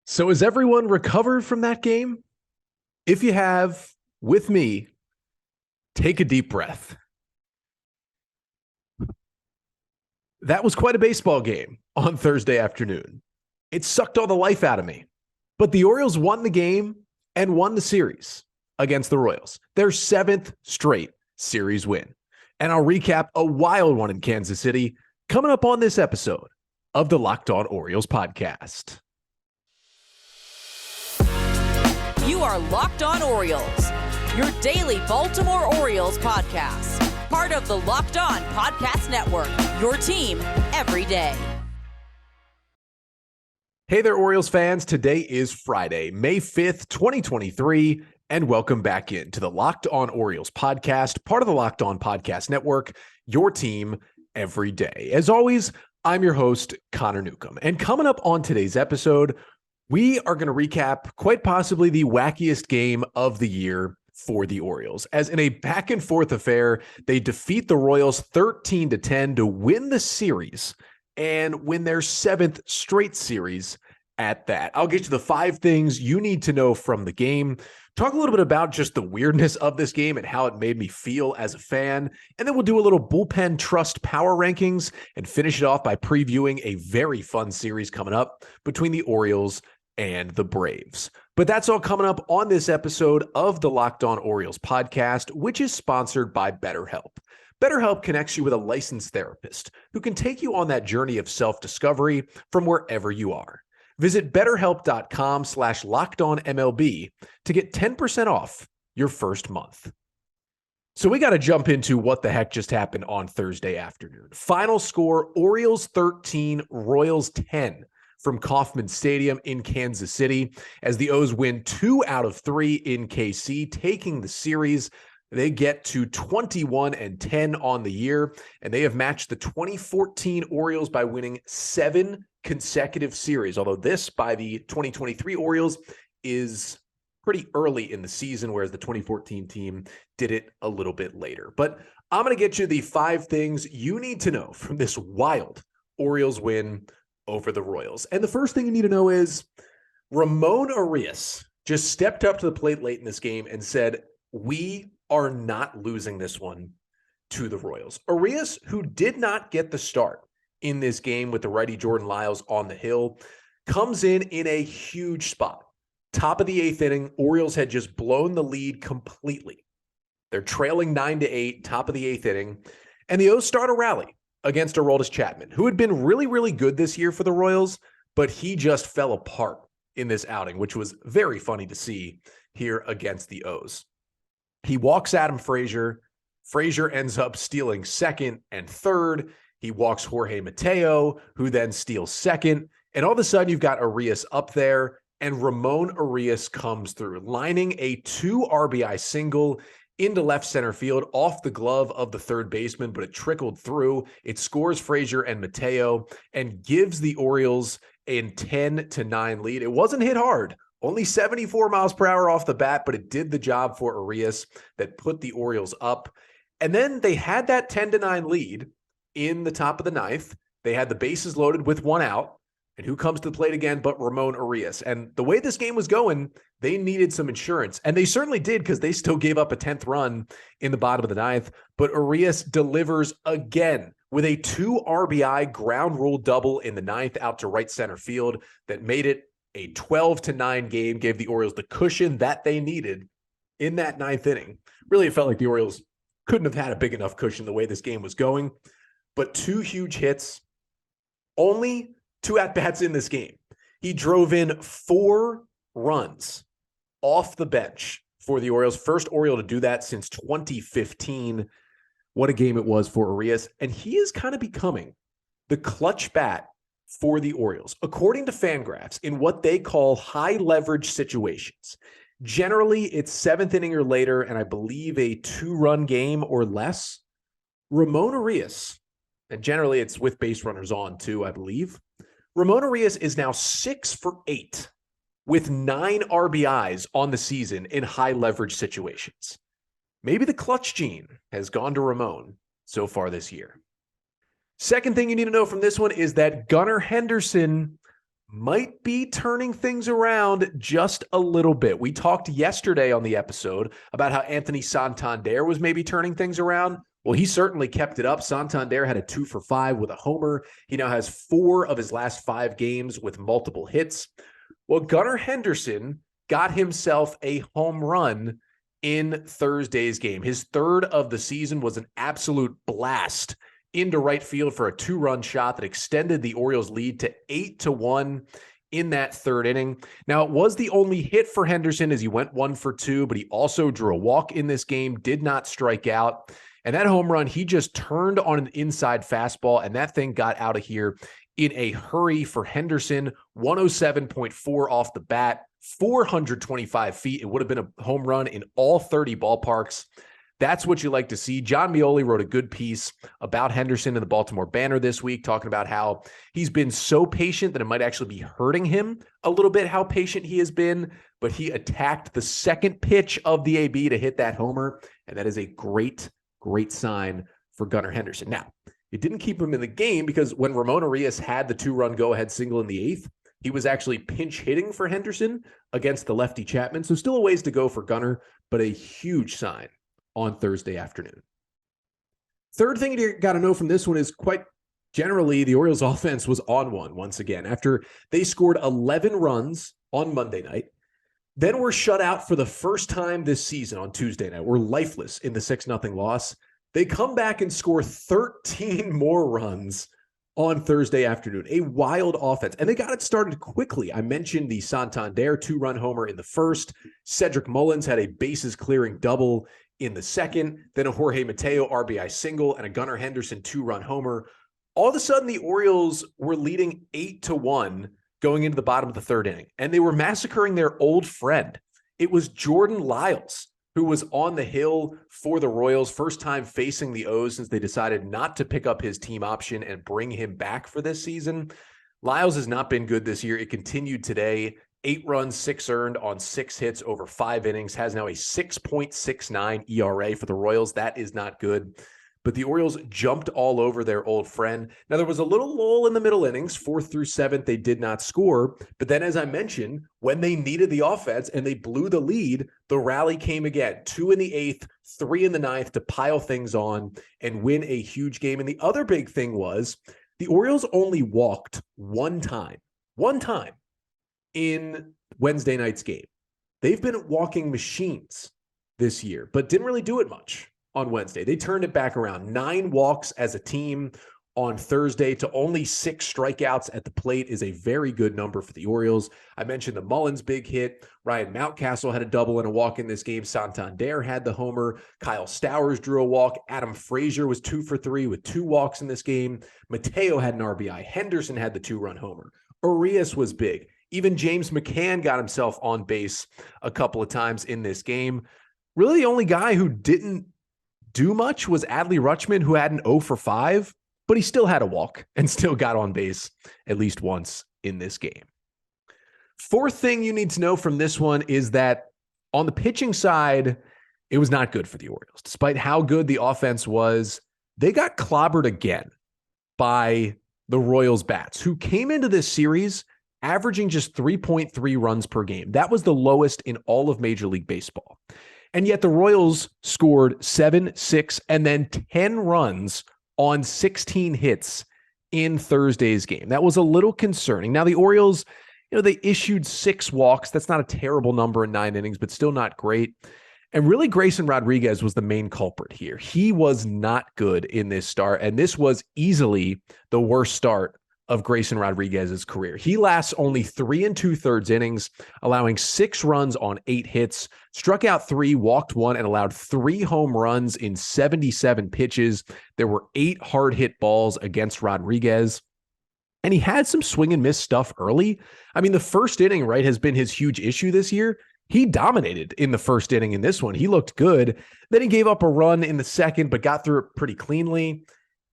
So has everyone recovered from that game? If you have, with me, take a deep breath. That was quite a baseball game on Thursday afternoon. It sucked all the life out of me. But the Orioles won the game and won the series against the Royals. Their seventh straight series win. And I'll recap a wild one in Kansas City coming up on this episode of the Locked On Orioles podcast. You are Locked On Orioles, your daily Baltimore Orioles podcast. Part of the Locked On Podcast Network, your team every day. Hey there, Orioles fans. Today is Friday, May 5th, 2023, and welcome back into the Locked On Orioles podcast, part of the Locked On Podcast Network, your team every day. As always, I'm your host, Connor Newcomb, and coming up on today's episode, we are going to recap quite possibly the wackiest game of the year for the Orioles, as in a back and forth affair, they defeat the Royals 13-10 to win the series and win their seventh straight series at that. I'll get you the 5 things you need to know from the game, talk a little bit about just the weirdness of this game and how it made me feel as a fan, and then we'll do a little Bullpen Trust Power Rankings and finish it off by previewing a very fun series coming up between the Orioles and the Braves. But that's all coming up on this episode of the Locked On Orioles podcast, which is sponsored by BetterHelp. BetterHelp connects you with a licensed therapist who can take you on that journey of self-discovery from wherever you are. Visit BetterHelp.com/LockedOnMLB to get 10% off your first month. So we got to jump into what the heck just happened on Thursday afternoon. Final score, Orioles 13, Royals 10. From Kauffman Stadium in Kansas City, as the O's win 2 out of 3 in KC, taking the series. They get to 21-10 on the year, and they have matched the 2014 Orioles by winning 7 consecutive series, although this by the 2023 Orioles is pretty early in the season, whereas the 2014 team did it a little bit later. But I'm going to get you the 5 things you need to know from this wild Orioles win over the Royals. And the first thing you need to know is Ramon Urías just stepped up to the plate late in this game and said, we are not losing this one to the Royals. Urías, who did not get the start in this game with the righty Jordan Lyles on the hill, comes in a huge spot. Top of the 8th inning, Orioles had just blown the lead completely. They're trailing 9-8, top of the 8th inning, and the O's start a rally against Aroldis Chapman, who had been really, really good this year for the Royals, but he just fell apart in this outing, which was very funny to see here against the O's. He walks Adam Frazier. Frazier ends up stealing second and third. He walks Jorge Mateo, who then steals second. And all of a sudden, you've got Urías up there, and Ramón Urías comes through, lining a 2 RBI single into left center field off the glove of the third baseman, but it trickled through. It scores Frazier and Mateo and gives the Orioles a 10-9 lead. It wasn't hit hard, only 74 miles per hour off the bat, but it did the job for Urías that put the Orioles up. And then they had that 10-9 lead in the top of the 9th. They had the bases loaded with 1 out. And who comes to the plate again but Ramón Urías? And the way this game was going, they needed some insurance. And they certainly did, because they still gave up a 10th run in the bottom of the 9th. But Urías delivers again with a 2 RBI ground rule double in the 9th out to right center field that made it a 12-9 game, gave the Orioles the cushion that they needed in that 9th inning. Really, it felt like the Orioles couldn't have had a big enough cushion the way this game was going. But 2 huge hits, only 2 at-bats in this game. He drove in 4 runs off the bench for the Orioles. First Oriole to do that since 2015. What a game it was for Urías. And he is kind of becoming the clutch bat for the Orioles, according to Fangraphs, in what they call high-leverage situations. Generally, it's 7th inning or later, and I believe a 2-run game or less. Ramón Urías, and generally it's with base runners on too, I believe. Ramón Urías is now 6 for 8 with 9 RBIs on the season in high leverage situations. Maybe the clutch gene has gone to Ramon so far this year. Second thing you need to know from this one is that Gunnar Henderson might be turning things around just a little bit. We talked yesterday on the episode about how Anthony Santander was maybe turning things around. Well, he certainly kept it up. Santander had a 2-for-5 with a homer. He now has 4 of his last 5 games with multiple hits. Well, Gunnar Henderson got himself a home run in Thursday's game. His 3rd of the season was an absolute blast into right field for a 2-run shot that extended the Orioles' lead to 8-1 in that 3rd inning. Now, it was the only hit for Henderson as he went 1 for 2, but he also drew a walk in this game, did not strike out. And that home run, he just turned on an inside fastball, and that thing got out of here in a hurry for Henderson. 107.4 off the bat, 425 feet. It would have been a home run in all 30 ballparks. That's what you like to see. John Mioli wrote a good piece about Henderson in the Baltimore Banner this week, talking about how he's been so patient that it might actually be hurting him a little bit how patient he has been, but he attacked the second pitch of the AB to hit that homer, and that is a great sign for Gunnar Henderson. Now, it didn't keep him in the game because when Ramon Urías had the 2-run go-ahead single in the 8th, he was actually pinch hitting for Henderson against the lefty Chapman. So still a ways to go for Gunnar, but a huge sign on Thursday afternoon. Third thing you got to know from this one is quite generally the Orioles offense was on one once again. After they scored 11 runs on Monday night, then were shut out for the first time this season on Tuesday night. We're lifeless in the 6-0 loss. They come back and score 13 more runs on Thursday afternoon. A wild offense. And they got it started quickly. I mentioned the Santander 2-run homer in the 1st. Cedric Mullins had a bases clearing double in the 2nd. Then a Jorge Mateo RBI single and a Gunnar Henderson 2-run homer. All of a sudden, the Orioles were leading 8-1 going into the bottom of the 3rd inning. And they were massacring their old friend. It was Jordan Lyles, who was on the hill for the Royals, first time facing the O's since they decided not to pick up his team option and bring him back for this season. Lyles has not been good this year. It continued today. 8 runs, 6 earned on 6 hits over 5 innings, has now a 6.69 ERA for the Royals. That is not good. But the Orioles jumped all over their old friend. Now, there was a little lull in the middle innings, 4th through 7th, they did not score. But then, as I mentioned, when they needed the offense and they blew the lead, the rally came again. 2 in the 8th, 3 in the 9th to pile things on and win a huge game. And the other big thing was the Orioles only walked one time in Wednesday night's game. They've been walking machines this year, but didn't really do it much on Wednesday. They turned it back around. 9 walks as a team on Thursday to only 6 strikeouts at the plate is a very good number for the Orioles. I mentioned the Mullins big hit. Ryan Mountcastle had a double and a walk in this game. Santander had the homer. Kyle Stowers drew a walk. Adam Frazier was 2 for 3 with 2 walks in this game. Mateo had an RBI. Henderson had the 2-run homer. Urias was big. Even James McCann got himself on base a couple of times in this game. Really, the only guy who didn't do much was Adley Rutschman, who had an 0 for 5, but he still had a walk and still got on base at least once in this game. Fourth thing you need to know from this one is that on the pitching side, it was not good for the Orioles. Despite how good the offense was, they got clobbered again by the Royals bats, who came into this series averaging just 3.3 runs per game. That was the lowest in all of Major League Baseball. And yet the Royals scored 7, 6, and then 10 runs on 16 hits in Thursday's game. That was a little concerning. Now the Orioles, they issued 6 walks. That's not a terrible number in 9 innings, but still not great. And really, Grayson Rodriguez was the main culprit here. He was not good in this start, and this was easily the worst start of Grayson Rodriguez's career. He lasts only 3 2/3 innings, allowing 6 runs on 8 hits, struck out 3, walked 1, and allowed 3 home runs in 77 pitches. There were 8 hard hit balls against Rodriguez. And he had some swing and miss stuff early. I mean, the first inning, right, has been his huge issue this year. He dominated in the first inning in this one. He looked good. Then he gave up a run in the second, but got through it pretty cleanly.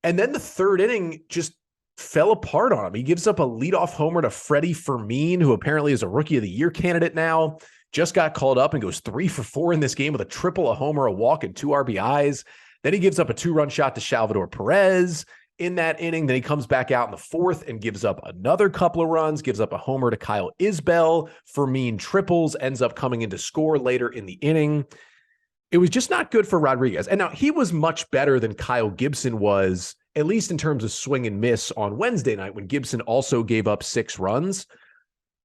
And then the third inning just fell apart on him. He gives up a leadoff homer to Freddie Fermin, who apparently is a Rookie of the Year candidate now. Just got called up and goes 3 for 4 in this game with a triple, a homer, a walk, and 2 RBIs. Then he gives up a 2-run shot to Salvador Perez in that inning. Then he comes back out in the fourth and gives up another couple of runs, gives up a homer to Kyle Isbell. Fermin triples, ends up coming in to score later in the inning. It was just not good for Rodriguez. And now he was much better than Kyle Gibson was, at least in terms of swing and miss on Wednesday night when Gibson also gave up 6 runs.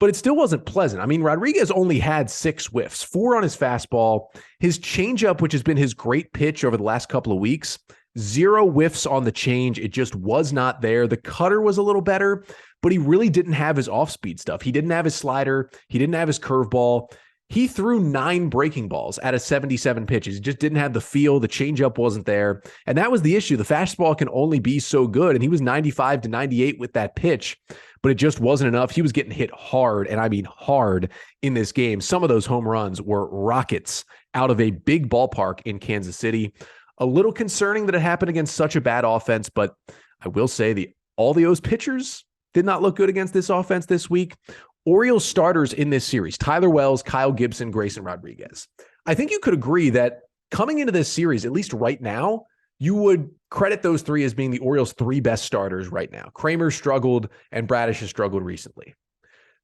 But it still wasn't pleasant. I mean, Rodriguez only had 6 whiffs, 4 on his fastball. His changeup, which has been his great pitch over the last couple of weeks, 0 whiffs on the change. It just was not there. The cutter was a little better, but he really didn't have his off-speed stuff. He didn't have his slider. He didn't have his curveball. He threw 9 breaking balls out of 77 pitches. He just didn't have the feel. The changeup wasn't there. And that was the issue. The fastball can only be so good. And he was 95 to 98 with that pitch, but it just wasn't enough. He was getting hit hard, and I mean hard, in this game. Some of those home runs were rockets out of a big ballpark in Kansas City. A little concerning that it happened against such a bad offense, but I will say all the O's pitchers did not look good against this offense this week. Orioles starters in this series: Tyler Wells, Kyle Gibson, Grayson Rodriguez. I think you could agree that coming into this series, at least right now, you would credit those 3 as being the Orioles' 3 best starters right now. Kramer struggled and Bradish has struggled recently.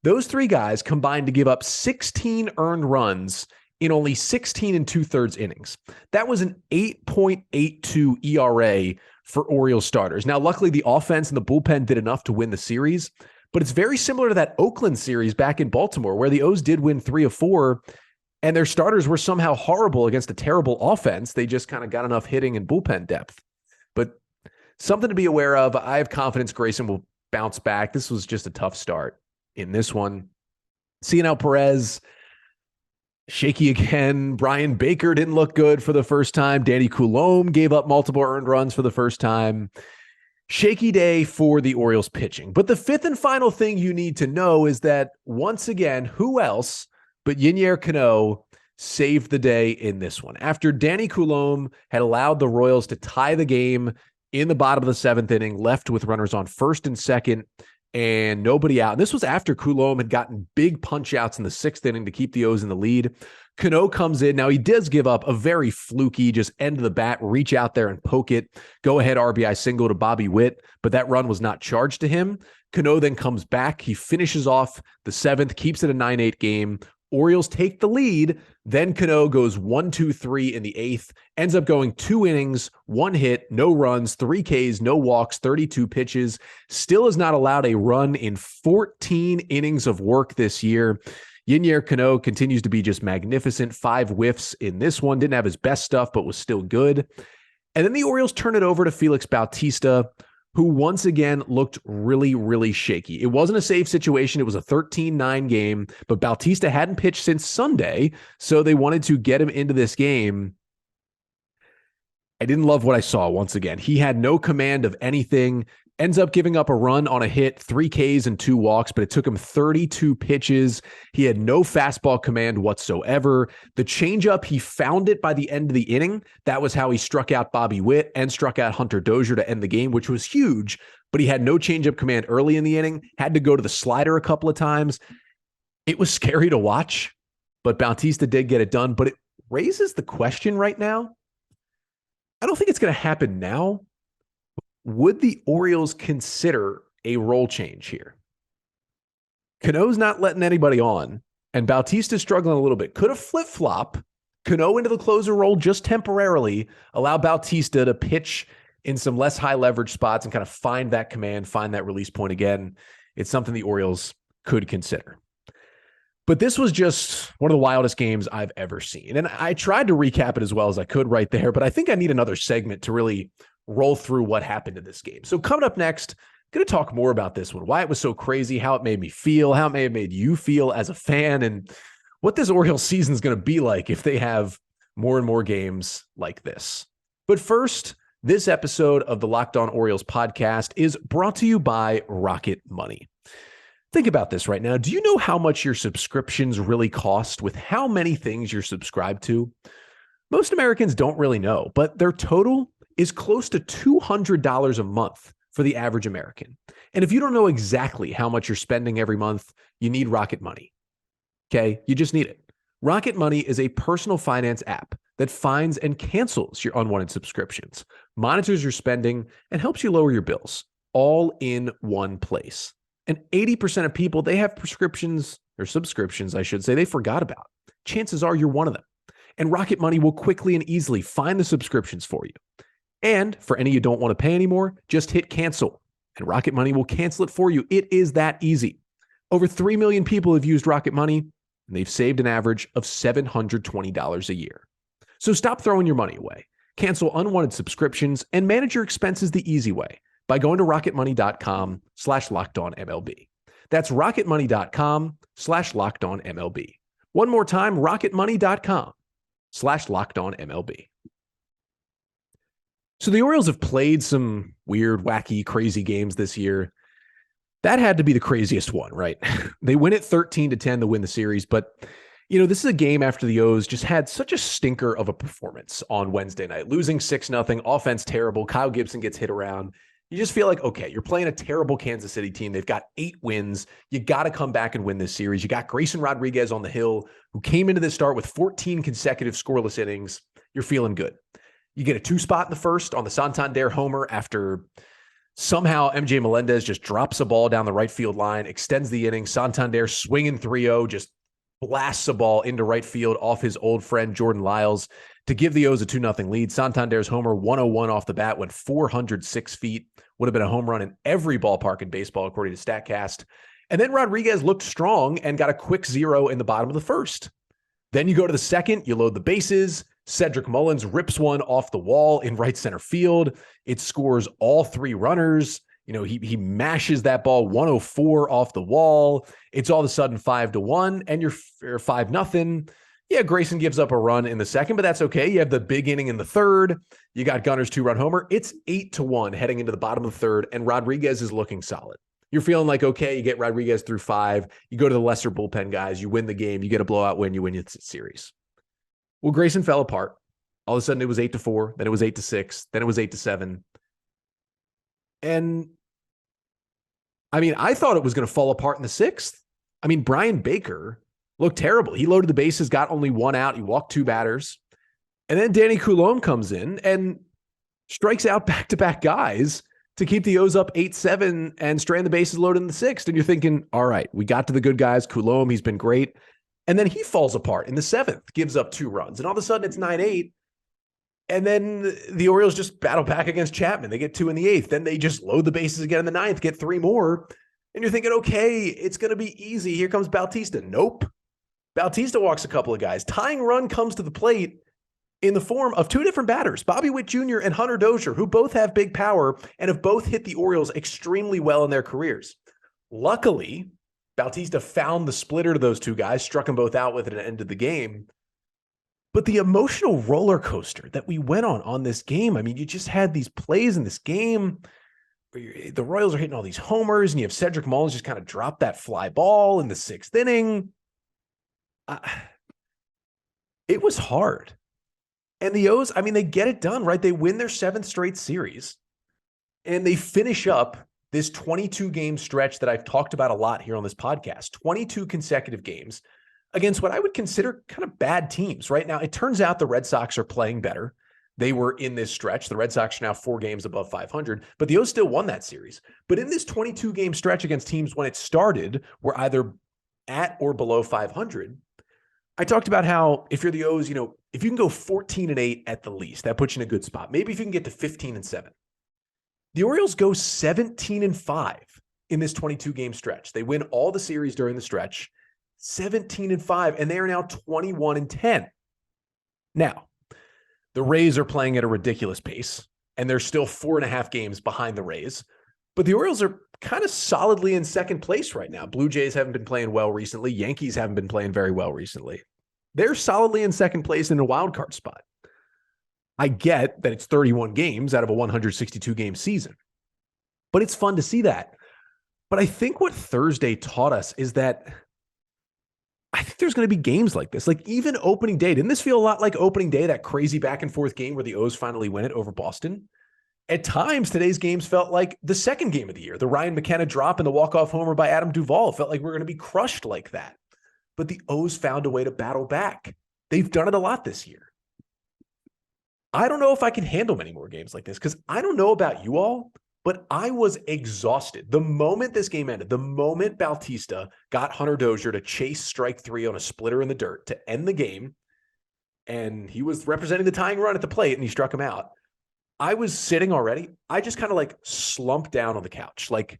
Those 3 guys combined to give up 16 earned runs in only 16 2/3 innings. That was an 8.82 ERA for Orioles starters. Now, luckily, the offense and the bullpen did enough to win the series, but it's very similar to that Oakland series back in Baltimore, where the O's did win 3 of 4, and their starters were somehow horrible against a terrible offense. They just kind of got enough hitting and bullpen depth. But something to be aware of. I have confidence Grayson will bounce back. This was just a tough start in this one. Cionel Pérez, shaky again. Brian Baker didn't look good for the first time. Danny Coulombe gave up multiple earned runs for the first time. Shaky day for the Orioles pitching. But the 5th and final thing you need to know is that, once again, who else but Yennier Cano saved the day in this one? After Danny Coulombe had allowed the Royals to tie the game in the bottom of the 7th inning, left with runners on first and second and nobody out. And this was after Coulombe had gotten big punch outs in the 6th inning to keep the O's in the lead. Cano comes in. Now, he does give up a very fluky, just end of the bat, reach out there and poke it, go ahead RBI single to Bobby Witt, but that run was not charged to him. Cano then comes back. He finishes off the 7th, keeps it a 9-8 game. Orioles take the lead. Then Cano goes 1-2-3 in the 8th, ends up going 2 innings, 1 hit, no runs, 3 Ks, no walks, 32 pitches. Still has not allowed a run in 14 innings of work this year. Yennier Cano continues to be just magnificent. 5 whiffs in this one. Didn't have his best stuff, but was still good. And then the Orioles turn it over to Félix Bautista, who once again looked really, really shaky. It wasn't a save situation. It was a 13-9 game, but Bautista hadn't pitched since Sunday, so they wanted to get him into this game. I didn't love what I saw once again. He had no command of anything. Ends up giving up a run on a hit, 3 Ks and 2 walks, but it took him 32 pitches. He had no fastball command whatsoever. The changeup, he found it by the end of the inning. That was how he struck out Bobby Witt and struck out Hunter Dozier to end the game, which was huge, but he had no changeup command early in the inning, had to go to the slider a couple of times. It was scary to watch, but Bautista did get it done. But it raises the question right now. I don't think it's going to happen now. Would the Orioles consider a role change here? Cano's not letting anybody on, and Bautista's struggling a little bit. Could a flip-flop Cano into the closer role just temporarily, allow Bautista to pitch in some less high-leverage spots and kind of find that command, find that release point again? It's something the Orioles could consider. But this was just one of the wildest games I've ever seen. And I tried to recap it as well as I could right there, but I think I need another segment to really roll through what happened in this game. So coming up next, I'm going to talk more about this one, why it was so crazy, how it made me feel, how it may have made you feel as a fan, and what this Orioles season is going to be like if they have more and more games like this. But first, this episode of the Locked On Orioles podcast is brought to you by RocketMoney. Think about this right now. Do you know how much your subscriptions really cost with how many things you're subscribed to? Most Americans don't really know, but their total is close to $200 a month for the average American. And if you don't know exactly how much you're spending every month, you need RocketMoney. Okay? You just need it. RocketMoney is a personal finance app that finds and cancels your unwanted subscriptions, monitors your spending, and helps you lower your bills, all in one place. And 80% of people, they have prescriptions or subscriptions, I should say, they forgot about. Chances are you're one of them. And Rocket Money will quickly and easily find the subscriptions for you. And for any you don't want to pay anymore, just hit cancel, and Rocket Money will cancel it for you. It is that easy. Over 3 million people have used Rocket Money, and they've saved an average of $720 a year. So stop throwing your money away. Cancel unwanted subscriptions and manage your expenses the easy way by going to rocketmoney.com/lockedonmlb. That's rocketmoney.com/lockedonmlb. One more time, rocketmoney.com/lockedonmlb. So the Orioles have played some weird, wacky, crazy games this year. That had to be the craziest one, right? They win it 13-10 to win the series, but this is a game after the O's just had such a stinker of a performance on Wednesday night, losing 6-0, offense terrible. Kyle Gibson gets hit around. You just feel like, okay, you're playing a terrible Kansas City team. They've got 8 wins. You got to come back and win this series. You got Grayson Rodriguez on the hill, who came into this start with 14 consecutive scoreless innings. You're feeling good. You get a 2 spot in the first on the Santander homer after somehow MJ Melendez just drops a ball down the right field line, extends the inning. Santander swinging 3-0, just blasts a ball into right field off his old friend Jordan Lyles to give the O's a 2-0 lead. Santander's homer, 101 off the bat, went 406 feet. Would have been a home run in every ballpark in baseball, according to StatCast. And then Rodriguez looked strong and got a quick 0 in the bottom of the first. Then you go to the second, you load the bases. Cedric Mullins rips one off the wall in right center field. It scores all 3 runners. He mashes that ball 104 off the wall. It's all of a sudden 5-1, and you're 5-0. Yeah, Grayson gives up a run in the second, but that's okay. You have the big inning in the third. You got Gunnar's 2-run homer. It's 8-1 heading into the bottom of the third, and Rodriguez is looking solid. You're feeling like, okay, you get Rodriguez through 5. You go to the lesser bullpen guys. You win the game. You get a blowout win. You win your series. Well, Grayson fell apart. All of a sudden, it was 8-4. Then it was 8-6. Then it was 8-7. And, I thought it was going to fall apart in the 6th. Brian Baker looked terrible. He loaded the bases, got only 1 out. He walked 2 batters. And then Danny Coulombe comes in and strikes out back-to-back guys to keep the O's up 8-7 and strand the bases loaded in the 6th. And you're thinking, all right, we got to the good guys. Coulombe, he's been great. And then he falls apart in the 7th, gives up 2 runs. And all of a sudden it's 9-8. And then the Orioles just battle back against Chapman. They get 2 in the 8th. Then they just load the bases again in the 9th, get 3 more. And you're thinking, okay, it's going to be easy. Here comes Bautista. Nope. Bautista walks a couple of guys. Tying run comes to the plate in the form of 2 different batters, Bobby Witt Jr. and Hunter Dozier, who both have big power and have both hit the Orioles extremely well in their careers. Luckily, Bautista found the splitter to those 2 guys, struck them both out with it and ended the game. But the emotional roller coaster that we went on this game, you just had these plays in this game where the Royals are hitting all these homers, and you have Cedric Mullins just kind of drop that fly ball in the 6th inning. It was hard. And the O's, they get it done, right? They win their 7th straight series, and they finish up this 22-game stretch that I've talked about a lot here on this podcast, 22 consecutive games against what I would consider kind of bad teams. Right now, it turns out the Red Sox are playing better. They were in this stretch. The Red Sox are now 4 games above 500, but the O's still won that series. But in this 22-game stretch against teams when it started were either at or below 500, I talked about how if you're the O's, if you can go 14-8 at the least, that puts you in a good spot. Maybe if you can get to 15-7. The Orioles go 17-5 in this 22-game stretch. They win all the series during the stretch, 17-5, and they are now 21-10. Now, the Rays are playing at a ridiculous pace, and they're still 4.5 games behind the Rays. But the Orioles are kind of solidly in second place right now. Blue Jays haven't been playing well recently. Yankees haven't been playing very well recently. They're solidly in second place in a wild card spot. I get that it's 31 games out of a 162-game season, but it's fun to see that. But I think what Thursday taught us is that I think there's going to be games like this. Like even opening day, didn't this feel a lot like opening day, that crazy back and forth game where the O's finally win it over Boston? At times, today's games felt like the second game of the year. The Ryan McKenna drop and the walk-off homer by Adam Duvall felt like we're going to be crushed like that. But the O's found a way to battle back. They've done it a lot this year. I don't know if I can handle many more games like this because I don't know about you all, but I was exhausted. The moment this game ended, the moment Bautista got Hunter Dozier to chase strike 3 on a splitter in the dirt to end the game, and he was representing the tying run at the plate and he struck him out, I was sitting already. I just kind of like slumped down on the couch. Like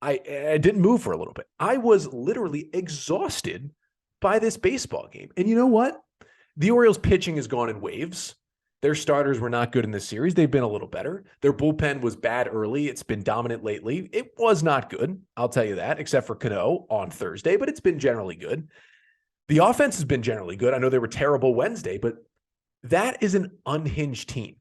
I didn't move for a little bit. I was literally exhausted by this baseball game. And you know what? The Orioles pitching has gone in waves. Their starters were not good in this series. They've been a little better. Their bullpen was bad early. It's been dominant lately. It was not good, I'll tell you that, except for Cano on Thursday, but it's been generally good. The offense has been generally good. I know they were terrible Wednesday, but that is an unhinged team.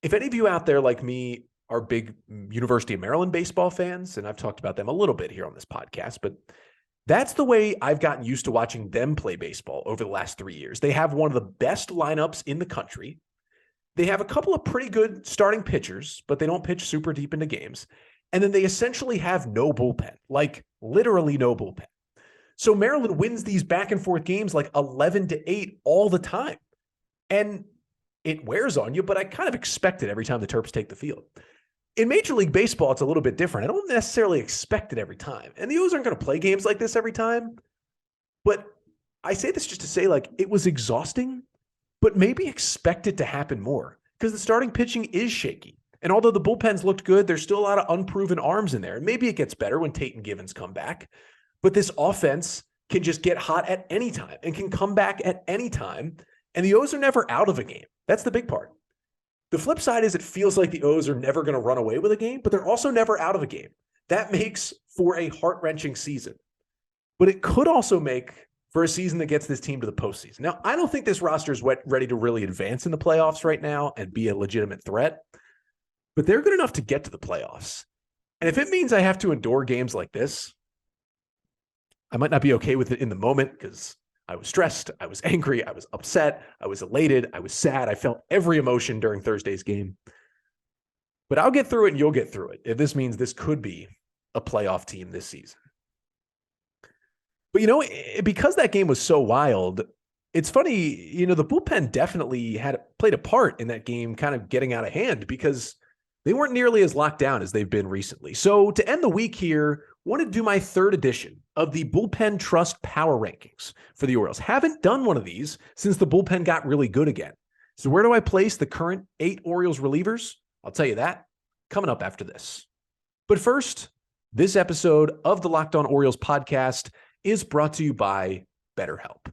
If any of you out there like me are big University of Maryland baseball fans, and I've talked about them a little bit here on this podcast, but that's the way I've gotten used to watching them play baseball over the last 3 years. They have one of the best lineups in the country. They have a couple of pretty good starting pitchers, but they don't pitch super deep into games. And then they essentially have no bullpen, like literally no bullpen. So Maryland wins these back and forth games like 11-8 all the time. And it wears on you, but I kind of expect it every time the Terps take the field. In Major League Baseball, it's a little bit different. I don't necessarily expect it every time. And the O's aren't going to play games like this every time. But I say this just to say, like, it was exhausting, but maybe expect it to happen more because the starting pitching is shaky. And although the bullpens looked good, there's still a lot of unproven arms in there. And maybe it gets better when Tate and Givens come back. But this offense can just get hot at any time and can come back at any time. And the O's are never out of a game. That's the big part. The flip side is it feels like the O's are never going to run away with a game, but they're also never out of a game. That makes for a heart-wrenching season. But it could also make for a season that gets this team to the postseason. Now, I don't think this roster is ready to really advance in the playoffs right now and be a legitimate threat, but they're good enough to get to the playoffs. And if it means I have to endure games like this, I might not be okay with it in the moment because I was stressed, I was angry, I was upset, I was elated, I was sad. I felt every emotion during Thursday's game. But I'll get through it and you'll get through it if this means this could be a playoff team this season. But, you know, because that game was so wild, it's funny, you know, the bullpen definitely played a part in that game kind of getting out of hand because they weren't nearly as locked down as they've been recently. So to end the week here, wanted to do my third edition of the Bullpen Trust Power Rankings for the Orioles. Haven't done one of these since the bullpen got really good again. So where do I place the current 8 Orioles relievers? I'll tell you that coming up after this. But first, this episode of the Locked On Orioles podcast is brought to you by BetterHelp.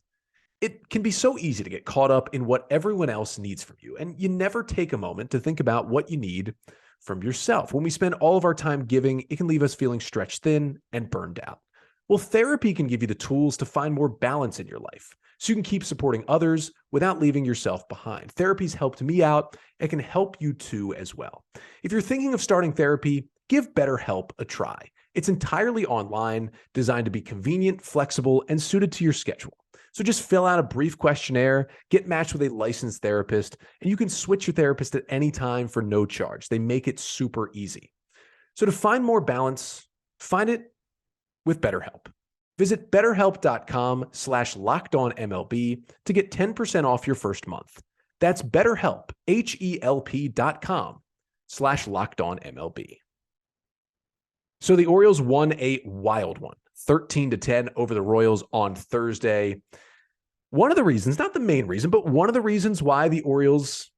It can be so easy to get caught up in what everyone else needs from you, and you never take a moment to think about what you need from yourself. When we spend all of our time giving, it can leave us feeling stretched thin and burned out. Well, therapy can give you the tools to find more balance in your life so you can keep supporting others without leaving yourself behind. Therapy's helped me out. It can help you too as well. If you're thinking of starting therapy, give BetterHelp a try. It's entirely online, designed to be convenient, flexible, and suited to your schedule. So just fill out a brief questionnaire, get matched with a licensed therapist, and you can switch your therapist at any time for no charge. They make it super easy. So to find more balance, find it with BetterHelp. Visit BetterHelp.com/LockedOnMLB to get 10% off your first month. That's BetterHelp, HELP.com/LockedOnMLB. So the Orioles won a wild one, 13-10 over the Royals on Thursday. One of the reasons, not the main reason, but one of the reasons why the Orioles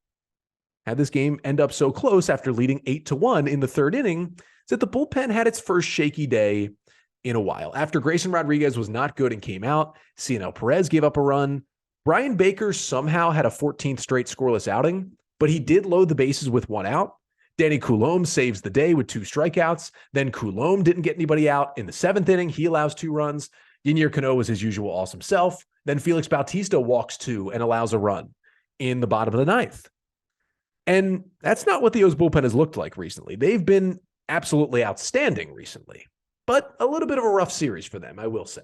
had this game end up so close after leading 8-1 in the third inning is that the bullpen had its first shaky day in a while. After Grayson Rodriguez was not good and came out, Cionel Pérez gave up a run. Brian Baker somehow had a 14th straight scoreless outing, but he did load the bases with one out. Danny Coulombe saves the day with 2 strikeouts. Then Coulombe didn't get anybody out in the 7th inning. He allows 2 runs. Yennier Cano was his usual awesome self. Then Félix Bautista walks 2 and allows a run in the bottom of the 9th. And that's not what the O's bullpen has looked like recently. They've been absolutely outstanding recently, but a little bit of a rough series for them, I will say.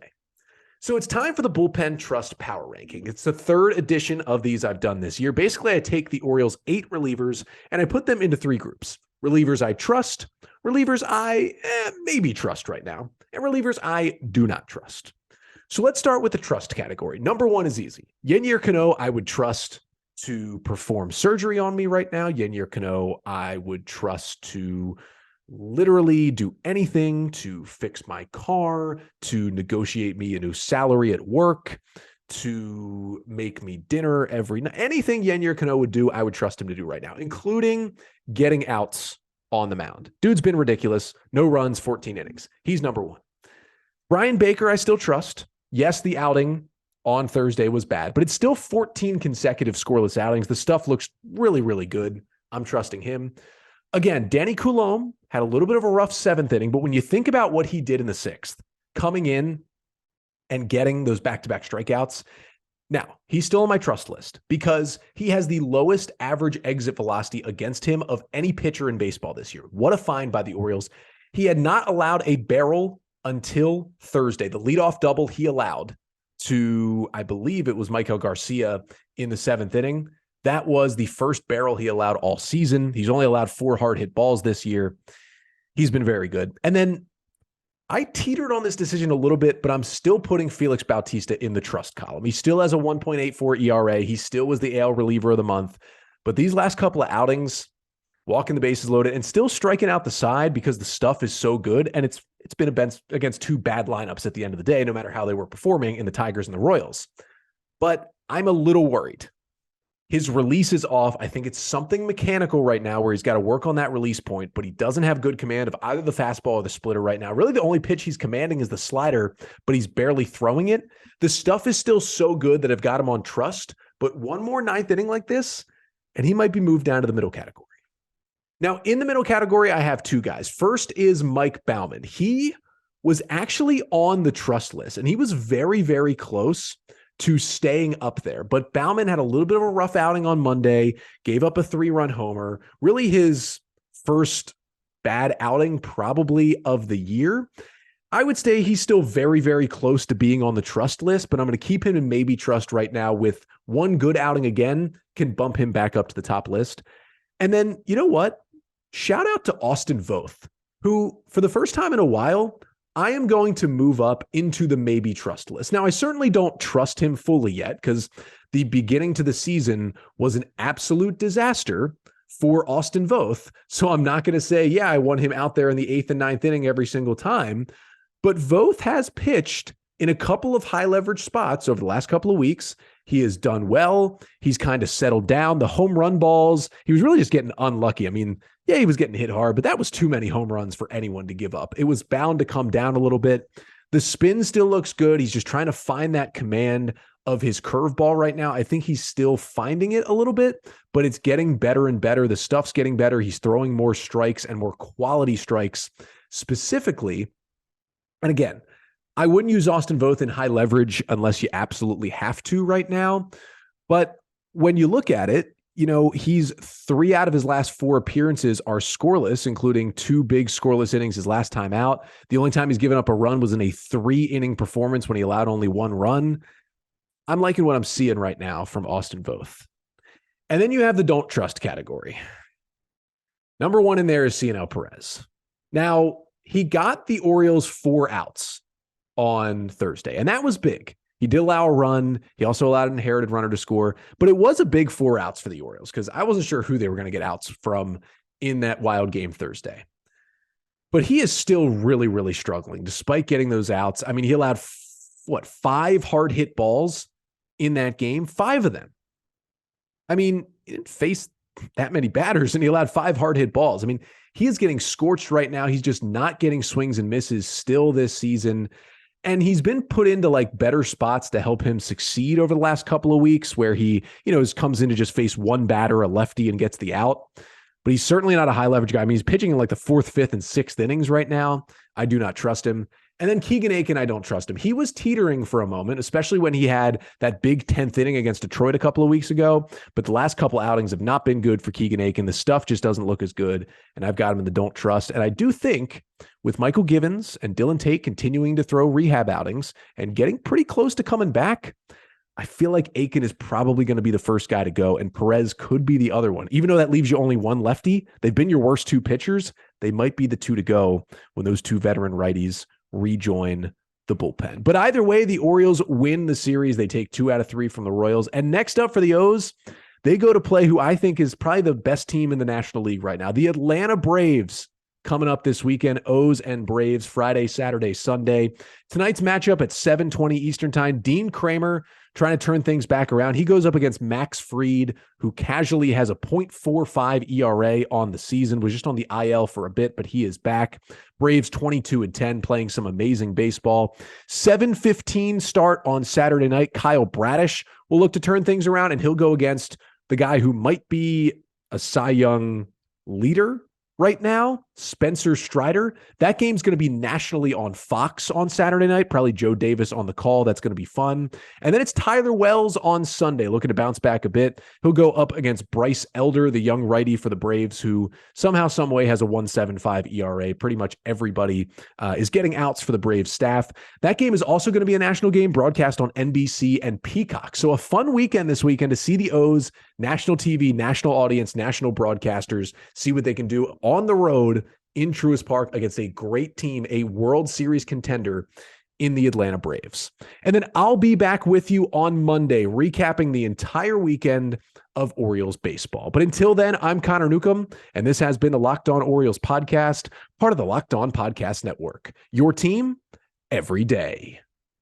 So it's time for the Bullpen Trust Power Ranking. It's the third edition of these I've done this year. Basically, I take the Orioles' 8 relievers and I put them into 3 groups. Relievers I trust, relievers I maybe trust right now, and relievers I do not trust. So let's start with the trust category. Number 1 is easy. Yennier Cano, I would trust to perform surgery on me right now. Yennier Cano, I would trust to literally do anything to fix my car, to negotiate me a new salary at work, to make me dinner every night. Anything Yennier Cano would do, I would trust him to do right now, including getting outs on the mound. Dude's been ridiculous. No runs, 14 innings. He's number one. Brian Baker, I still trust. Yes, the outing on Thursday was bad, but it's still 14 consecutive scoreless outings. The stuff looks really, really good. I'm trusting him. Again, Danny Coulombe had a little bit of a rough seventh inning, but when you think about what he did in the sixth, coming in and getting those back-to-back strikeouts, now he's still on my trust list because he has the lowest average exit velocity against him of any pitcher in baseball this year. What a find by the Orioles. He had not allowed a barrel until Thursday. The leadoff double he allowed to, I believe it was Michael Garcia in the seventh inning. That was the first barrel he allowed all season. He's only allowed 4 hard hit balls this year. He's been very good. And then I teetered on this decision a little bit, but I'm still putting Félix Bautista in the trust column. He still has a 1.84 ERA. He still was the AL reliever of the month. But these last couple of outings, walking the bases loaded and still striking out the side because the stuff is so good. And it's been against 2 bad lineups at the end of the day, no matter how they were performing in the Tigers and the Royals. But I'm a little worried. His release is off. I think it's something mechanical right now where he's got to work on that release point, but he doesn't have good command of either the fastball or the splitter right now. Really, the only pitch he's commanding is the slider, but he's barely throwing it. The stuff is still so good that I've got him on trust, but one more ninth inning like this, and he might be moved down to the middle category. Now, in the middle category, I have 2 guys. First is Mike Baumann. He was actually on the trust list, and he was very, very close to staying up there. But Baumann had a little bit of a rough outing on Monday, gave up a 3-run homer, really his first bad outing probably of the year. I would say he's still very, very close to being on the trust list, but I'm going to keep him in maybe trust right now. With one good outing again, can bump him back up to the top list. And then, you know what? Shout out to Austin Voth, who for the first time in a while, I am going to move up into the maybe trust list. Now, I certainly don't trust him fully yet because the beginning to the season was an absolute disaster for Austin Voth. So I'm not going to say, yeah, I want him out there in the 8th and 9th inning every single time. But Voth has pitched in a couple of high leverage spots over the last couple of weeks. He has done well. He's kind of settled down. The home run balls, he was really just getting unlucky. I mean, yeah, he was getting hit hard, but that was too many home runs for anyone to give up. It was bound to come down a little bit. The spin still looks good. He's just trying to find that command of his curveball right now. I think he's still finding it a little bit, but it's getting better and better. The stuff's getting better. He's throwing more strikes and more quality strikes specifically. And again, I wouldn't use Austin Voth in high leverage unless you absolutely have to right now. But when you look at it, you know, he's 3 out of his last 4 appearances are scoreless, including 2 big scoreless innings his last time out. The only time he's given up a run was in a 3-inning performance when he allowed only 1 run. I'm liking what I'm seeing right now from Austin Voth. And then you have the don't trust category. Number 1 in there is Cionel Pérez. Now, he got the Orioles 4 outs on Thursday, and that was big. He did allow a run. He also allowed an inherited runner to score, but it was a big 4 outs for the Orioles because I wasn't sure who they were going to get outs from in that wild game Thursday. But he is still really, really struggling despite getting those outs. I mean, he allowed 5 hard hit balls in that game, 5 of them. I mean, he didn't face that many batters and he allowed 5 hard hit balls. I mean, he is getting scorched right now. He's just not getting swings and misses still this season. And he's been put into like better spots to help him succeed over the last couple of weeks where he, you know, comes in to just face one batter, a lefty, and gets the out. But he's certainly not a high leverage guy. I mean, he's pitching in like the 4th, 5th, and 6th innings right now. I do not trust him. And then Keegan Aiken, I don't trust him. He was teetering for a moment, especially when he had that big 10th inning against Detroit a couple of weeks ago. But the last couple outings have not been good for Keegan Aiken. The stuff just doesn't look as good. And I've got him in the don't trust. And I do think with Michael Givens and Dylan Tate continuing to throw rehab outings and getting pretty close to coming back, I feel like Aiken is probably going to be the first guy to go, and Perez could be the other one. Even though that leaves you only 1 lefty, they've been your worst 2 pitchers. They might be the 2 to go when those 2 veteran righties rejoin the bullpen. But either way, the Orioles win the series. They take 2 out of 3 from the Royals. And next up for the O's, They go to play who I think is probably the best team in the National League right now, the Atlanta Braves. Coming up this weekend, O's and Braves, Friday, Saturday, Sunday. Tonight's matchup at 7:20 Eastern time. Dean Kramer trying to turn things back around. He goes up against Max Fried, who casually has a .45 ERA on the season, was just on the IL for a bit, but he is back. Braves 22-10, playing some amazing baseball. 7:15 start on Saturday night. Kyle Bradish will look to turn things around, and he'll go against the guy who might be a Cy Young leader right now, Spencer Strider. That game's going to be nationally on Fox on Saturday night. Probably Joe Davis on the call. That's going to be fun. And then it's Tyler Wells on Sunday, looking to bounce back a bit. He'll go up against Bryce Elder, the young righty for the Braves, who somehow, some way has a 1.75 ERA. Pretty much everybody is getting outs for the Braves staff. That game is also going to be a national game broadcast on NBC and Peacock. So a fun weekend this weekend to see the O's, national TV, national audience, national broadcasters, see what they can do on the road in Truist Park against a great team, a World Series contender in the Atlanta Braves. And then I'll be back with you on Monday, recapping the entire weekend of Orioles baseball. But until then, I'm Connor Newcomb, and this has been the Locked On Orioles podcast, part of the Locked On Podcast Network. Your team every day.